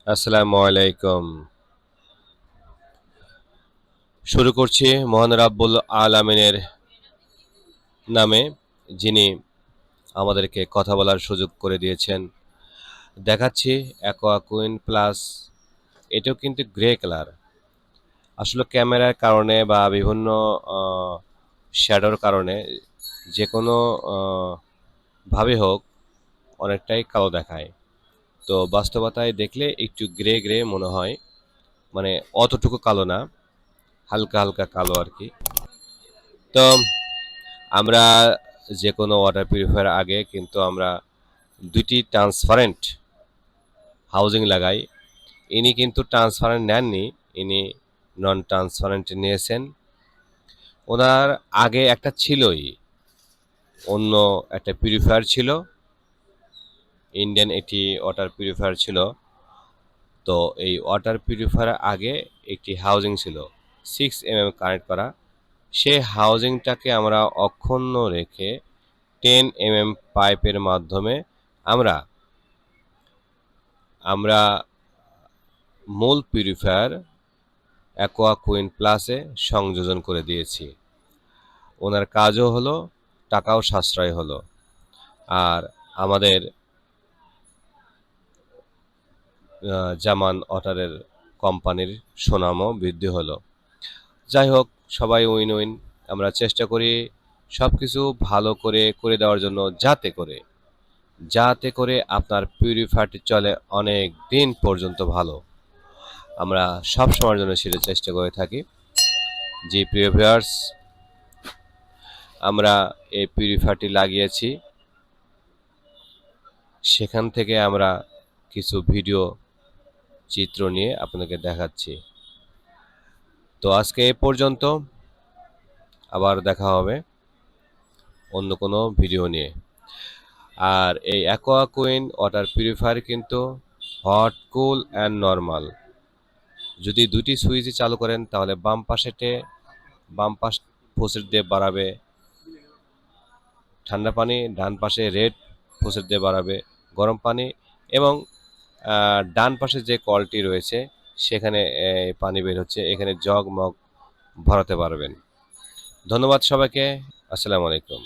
আসসালামু আলাইকুম। শুরু করছি মহান রাব্বুল আলামিনের নামে, যিনি আমাদেরকে কথা বলার সুযোগ করে দিয়েছেন। দেখাচ্ছি অ্যাকোয়া কুইন প্লাস। এটাও কিন্তু গ্রে কালার। আসলে ক্যামেরার কারণে বা বিভিন্ন আ শ্যাডোর কারণে যেকোনো আ ভাবে হোক অনেকটাই কালো দেখায়। তো বাস্তবতায় দেখলে একটু গ্রে মনে হয়। মানে অতটুকু কালো না, হালকা কালো আরকি। তো আমরা যেকোনো ওয়াটার পিউরিফায়ার আগে কিন্তু আমরা ২ টি ট্রান্সপারেন্ট হাউজিং লাগাই। ইনি কিন্তু ট্রান্সপারেন্ট নেননি, ইনি নন ট্রান্সপারেন্ট নিয়েছেন। উনার আগে একটা ছিলই, অন্য একটা পিউরিফায়ার ছিল, ইন্ডিয়ান একটি ওয়াটার পিউরিফায়ার ছিল। তো এই ওয়াটার পিউরিফায়ার আগে একটি হাউজিং ছিল 6 কানেক্ট করা। সেই হাউজিংটাকে আমরা অক্ষুণ্ণ রেখে 10 পাইপের মাধ্যমে আমরা আমরা মূল পিউরিফায়ার অ্যাকোয়া কুইন প্লাসে সংযোজন করে দিয়েছি। ওনার কাজও হলো, টাকাও সাশ্রয় হলো। আর আমাদের জামান ওয়াটারের কোম্পানির সুনামও বৃদ্ধি হলো। যাই হোক, সবাই উইন-উইন। আমরা চেষ্টা করি সবকিছু ভালো করে দেওয়ার জন্য, যাতে করে আপনার পিউরিফায়ারটি চলে অনেক দিন পর্যন্ত ভালো। আমরা সবসময়ের জন্য সেটা চেষ্টা করে থাকি। জি প্রিয় ভিউয়ার্স, আমরা এই পিউরিফায়ারটি লাগিয়েছি। সেখান থেকে আমরা কিছু ভিডিও চিত্র নিয়ে আপনাকে দেখাচ্ছি। তো আজকে এ পর্যন্ত। আবার দেখা হবে অন্য কোনো ভিডিও নিয়ে। আর এই অ্যাকোয়া কুইন ওয়াটার পিউরিফায়ার কিন্তু হট, কুল অ্যান্ড নরমাল। যদি ২ টি সুইচই চালু করেন তাহলে বাম পাশ ফaucet দিয়ে বাড়াবে ঠান্ডা পানি, ডান পাশে রেড ফaucet দিয়ে বাড়াবে গরম পানি, এবং ডান পাশে যে কলটি রয়েছে সেখানে পানি বের হচ্ছে, এখানে জগ মগ ভরাতে পারবেন। ধন্যবাদ সবাইকে। আসসালামু আলাইকুম।